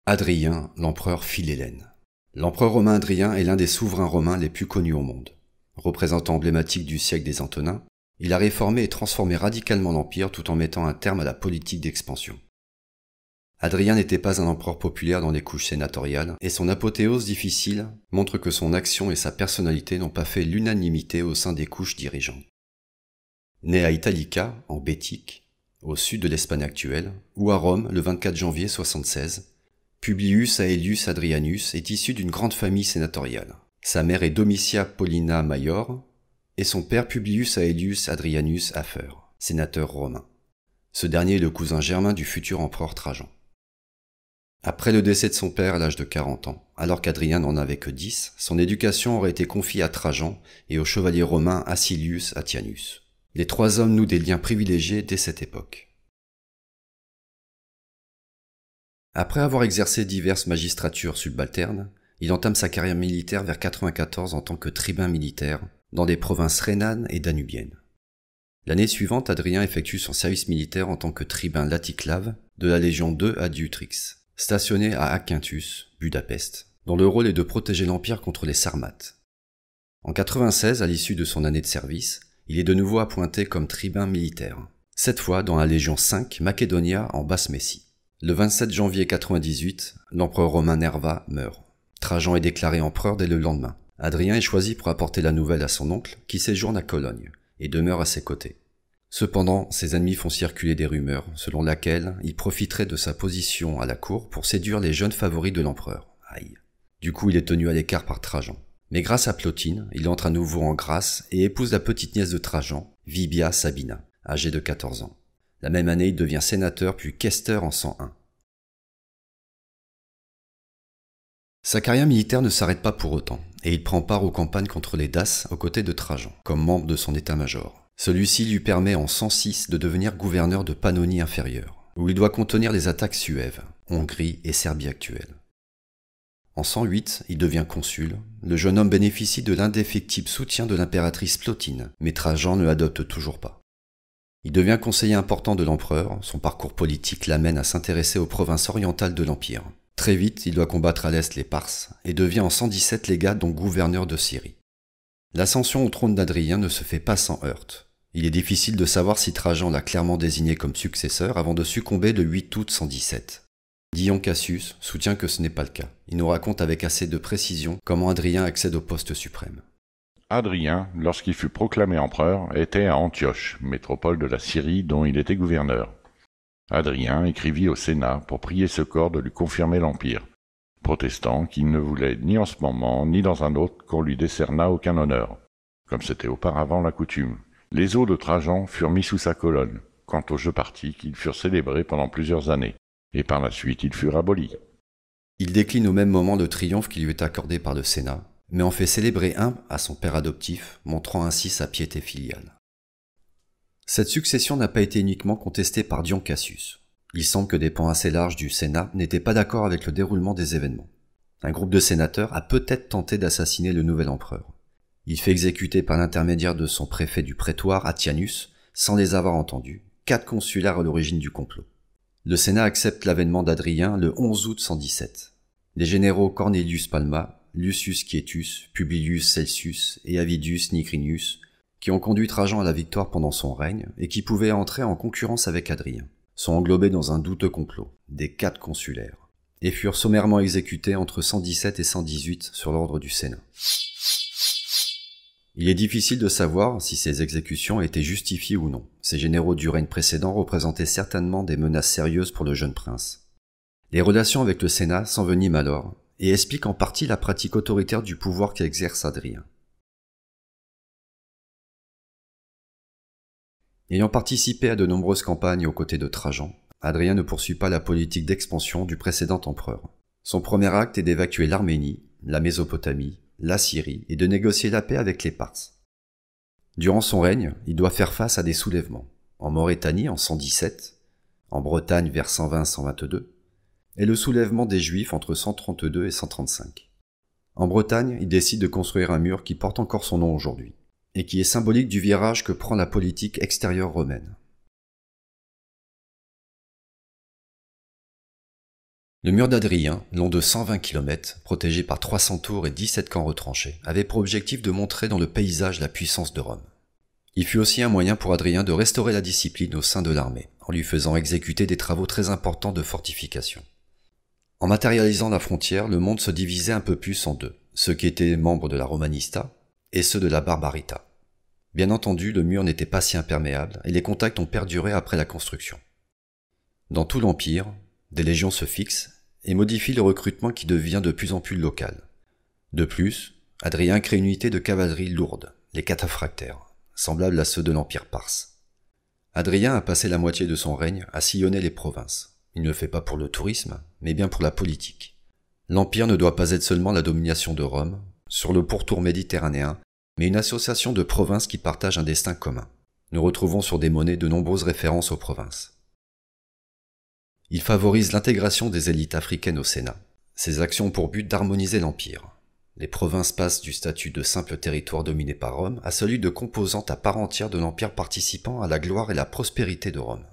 Hadrien, l'empereur Philhellène. L'empereur romain Hadrien est l'un des souverains romains les plus connus au monde. Représentant emblématique du siècle des Antonins, il a réformé et transformé radicalement l'empire tout en mettant un terme à la politique d'expansion. Hadrien n'était pas un empereur populaire dans les couches sénatoriales, et son apothéose difficile montre que son action et sa personnalité n'ont pas fait l'unanimité au sein des couches dirigeantes. Né à Italica, en Bétique, au sud de l'Espagne actuelle, ou à Rome le 24 janvier 76, Publius Aelius Hadrianus est issu d'une grande famille sénatoriale. Sa mère est Domitia Paulina Maior et son père Publius Aelius Hadrianus Afer, sénateur romain. Ce dernier est le cousin germain du futur empereur Trajan. Après le décès de son père à l'âge de 40 ans, alors qu'Hadrien n'en avait que 10, son éducation aurait été confiée à Trajan et au chevalier romain Acilius Atianus. Les trois hommes nouent des liens privilégiés dès cette époque. Après avoir exercé diverses magistratures subalternes, il entame sa carrière militaire vers 94 en tant que tribun militaire dans les provinces rhénanes et danubiennes. L'année suivante, Hadrien effectue son service militaire en tant que tribun laticlave de la Légion II Adiutrix, stationné à Aquintus, Budapest, dont le rôle est de protéger l'Empire contre les Sarmates. En 96, à l'issue de son année de service, il est de nouveau appointé comme tribun militaire, cette fois dans la Légion V Macedonia en Basse-Messie. Le 27 janvier 98, l'empereur romain Nerva meurt. Trajan est déclaré empereur dès le lendemain. Hadrien est choisi pour apporter la nouvelle à son oncle, qui séjourne à Cologne, et demeure à ses côtés. Cependant, ses ennemis font circuler des rumeurs, selon laquelle il profiterait de sa position à la cour pour séduire les jeunes favoris de l'empereur. Aïe. Du coup, il est tenu à l'écart par Trajan. Mais grâce à Plotine, il entre à nouveau en grâce et épouse la petite nièce de Trajan, Vibia Sabina, âgée de 14 ans. La même année, il devient sénateur puis questeur en 101. Sa carrière militaire ne s'arrête pas pour autant, et il prend part aux campagnes contre les Daces aux côtés de Trajan, comme membre de son état-major. Celui-ci lui permet en 106 de devenir gouverneur de Pannonie inférieure, où il doit contenir les attaques suèves, Hongrie et Serbie actuelle. En 108, il devient consul. Le jeune homme bénéficie de l'indéfectible soutien de l'impératrice Plotine, mais Trajan ne l'adopte toujours pas. Il devient conseiller important de l'empereur, son parcours politique l'amène à s'intéresser aux provinces orientales de l'Empire. Très vite, il doit combattre à l'est les Parses, et devient en 117 légat donc gouverneur de Syrie. L'ascension au trône d'Hadrien ne se fait pas sans heurts. Il est difficile de savoir si Trajan l'a clairement désigné comme successeur avant de succomber le 8 août 117. Dion Cassius soutient que ce n'est pas le cas. Il nous raconte avec assez de précision comment Hadrien accède au poste suprême. Hadrien, lorsqu'il fut proclamé empereur, était à Antioche, métropole de la Syrie dont il était gouverneur. Hadrien écrivit au Sénat pour prier ce corps de lui confirmer l'empire, protestant qu'il ne voulait ni en ce moment ni dans un autre qu'on lui décernât aucun honneur, comme c'était auparavant la coutume. Les os de Trajan furent mis sous sa colonne, quant aux jeux partiques, ils furent célébrés pendant plusieurs années, et par la suite ils furent abolis. Il décline au même moment le triomphe qui lui est accordé par le Sénat, mais en fait célébrer un à son père adoptif, montrant ainsi sa piété filiale. Cette succession n'a pas été uniquement contestée par Dion Cassius. Il semble que des pans assez larges du Sénat n'étaient pas d'accord avec le déroulement des événements. Un groupe de sénateurs a peut-être tenté d'assassiner le nouvel empereur. Il fait exécuter par l'intermédiaire de son préfet du prétoire, Atianus, sans les avoir entendus, 4 consulaires à l'origine du complot. Le Sénat accepte l'avènement d'Hadrien le 11 août 117. Les généraux Cornelius Palma, Lucius Quietus, Publius Celsius et Avidius Nigrinius, qui ont conduit Trajan à la victoire pendant son règne et qui pouvaient entrer en concurrence avec Hadrien, sont englobés dans un douteux complot, des 4 consulaires, et furent sommairement exécutés entre 117 et 118 sur l'ordre du Sénat. Il est difficile de savoir si ces exécutions étaient justifiées ou non. Ces généraux du règne précédent représentaient certainement des menaces sérieuses pour le jeune prince. Les relations avec le Sénat s'enveniment alors, et expliquent en partie la pratique autoritaire du pouvoir qu'exerce Hadrien. Ayant participé à de nombreuses campagnes aux côtés de Trajan, Hadrien ne poursuit pas la politique d'expansion du précédent empereur. Son premier acte est d'évacuer l'Arménie, la Mésopotamie, la Syrie et de négocier la paix avec les Parthes. Durant son règne, il doit faire face à des soulèvements, en Maurétanie en 117, en Bretagne vers 120-122, et le soulèvement des Juifs entre 132 et 135. En Bretagne, il décide de construire un mur qui porte encore son nom aujourd'hui, et qui est symbolique du virage que prend la politique extérieure romaine. Le mur d'Adrien, long de 120 km, protégé par 300 tours et 17 camps retranchés, avait pour objectif de montrer dans le paysage la puissance de Rome. Il fut aussi un moyen pour Adrien de restaurer la discipline au sein de l'armée, en lui faisant exécuter des travaux très importants de fortification. En matérialisant la frontière, le monde se divisait un peu plus en deux, ceux qui étaient membres de la Romanista et ceux de la Barbarita. Bien entendu, le mur n'était pas si imperméable et les contacts ont perduré après la construction. Dans tout l'Empire, des légions se fixent et modifient le recrutement qui devient de plus en plus local. De plus, Adrien crée une unité de cavalerie lourde, les cataphractaires, semblables à ceux de l'Empire parse. Adrien a passé la moitié de son règne à sillonner les provinces. Il ne le fait pas pour le tourisme, mais bien pour la politique. L'Empire ne doit pas être seulement la domination de Rome, sur le pourtour méditerranéen, mais une association de provinces qui partagent un destin commun. Nous retrouvons sur des monnaies de nombreuses références aux provinces. Il favorise l'intégration des élites africaines au Sénat. Ses actions ont pour but d'harmoniser l'Empire. Les provinces passent du statut de simple territoire dominé par Rome à celui de composante à part entière de l'Empire participant à la gloire et la prospérité de Rome.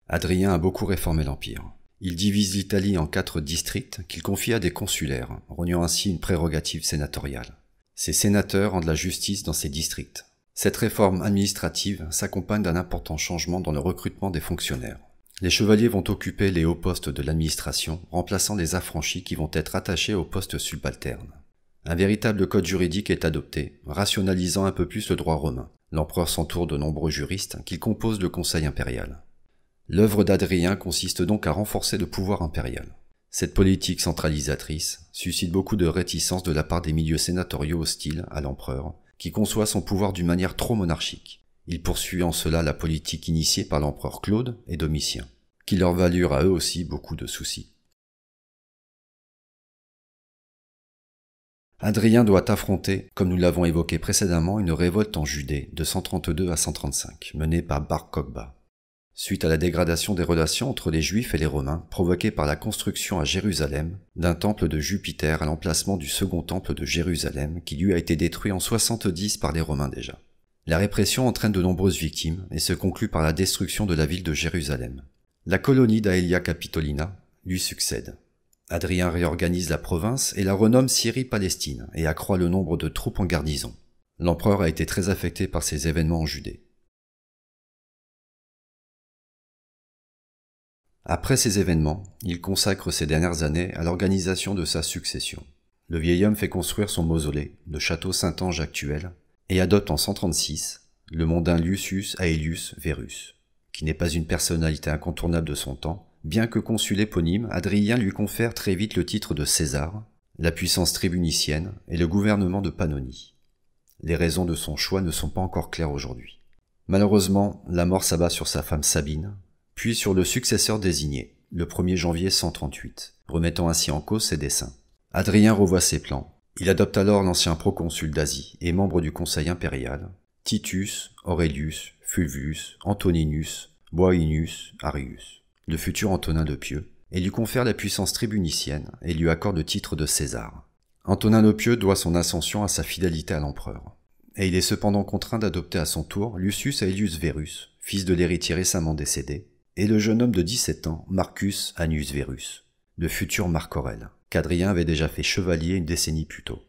Adrien a beaucoup réformé l'Empire. Il divise l'Italie en 4 districts qu'il confie à des consulaires, rognant ainsi une prérogative sénatoriale. Ces sénateurs rendent la justice dans ces districts. Cette réforme administrative s'accompagne d'un important changement dans le recrutement des fonctionnaires. Les chevaliers vont occuper les hauts postes de l'administration, remplaçant les affranchis qui vont être attachés aux postes subalternes. Un véritable code juridique est adopté, rationalisant un peu plus le droit romain. L'empereur s'entoure de nombreux juristes qui composent le conseil impérial. L'œuvre d'Adrien consiste donc à renforcer le pouvoir impérial. Cette politique centralisatrice suscite beaucoup de réticence de la part des milieux sénatoriaux hostiles à l'empereur, qui conçoit son pouvoir d'une manière trop monarchique. Il poursuit en cela la politique initiée par l'empereur Claude et Domitien, qui leur valurent à eux aussi beaucoup de soucis. Adrien doit affronter, comme nous l'avons évoqué précédemment, une révolte en Judée de 132 à 135, menée par Bar Kokhba. Suite à la dégradation des relations entre les Juifs et les Romains, provoquée par la construction à Jérusalem d'un temple de Jupiter à l'emplacement du second temple de Jérusalem, qui lui a été détruit en 70 par les Romains déjà. La répression entraîne de nombreuses victimes et se conclut par la destruction de la ville de Jérusalem. La colonie d'Aelia Capitolina lui succède. Adrien réorganise la province et la renomme Syrie-Palestine et accroît le nombre de troupes en garnison. L'empereur a été très affecté par ces événements en Judée. Après ces événements, il consacre ses dernières années à l'organisation de sa succession. Le vieil homme fait construire son mausolée, le château Saint-Ange actuel, et adopte en 136 le mondain Lucius Aelius Verus, qui n'est pas une personnalité incontournable de son temps. Bien que consul éponyme, Adrien lui confère très vite le titre de César, la puissance tribunicienne et le gouvernement de Pannonie. Les raisons de son choix ne sont pas encore claires aujourd'hui. Malheureusement, la mort s'abat sur sa femme Sabine, puis sur le successeur désigné, le 1er janvier 138, remettant ainsi en cause ses desseins. Adrien revoit ses plans. Il adopte alors l'ancien proconsul d'Asie et membre du conseil impérial, Titus Aurelius Fulvius Antoninus Boiunius Arius, le futur Antonin le Pieux, et lui confère la puissance tribunicienne et lui accorde le titre de César. Antonin le Pieux doit son ascension à sa fidélité à l'empereur. Et il est cependant contraint d'adopter à son tour Lucius Aelius Verus, fils de l'héritier récemment décédé, et le jeune homme de 17 ans, Marcus Annius Verus, le futur Marc Aurèle, qu'Adrien avait déjà fait chevalier une décennie plus tôt.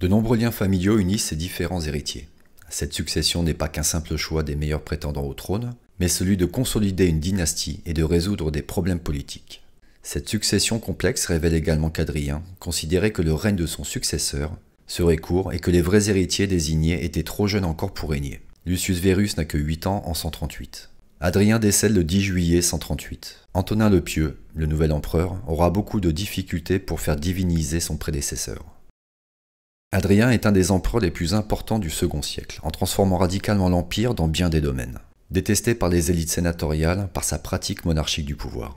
De nombreux liens familiaux unissent ces différents héritiers. Cette succession n'est pas qu'un simple choix des meilleurs prétendants au trône, mais celui de consolider une dynastie et de résoudre des problèmes politiques. Cette succession complexe révèle également qu'Adrien considérait que le règne de son successeur serait court et que les vrais héritiers désignés étaient trop jeunes encore pour régner. Lucius Verus n'a que 8 ans en 138. Adrien décède le 10 juillet 138. Antonin le Pieux, le nouvel empereur, aura beaucoup de difficultés pour faire diviniser son prédécesseur. Adrien est un des empereurs les plus importants du second siècle, en transformant radicalement l'Empire dans bien des domaines. Détesté par les élites sénatoriales par sa pratique monarchique du pouvoir.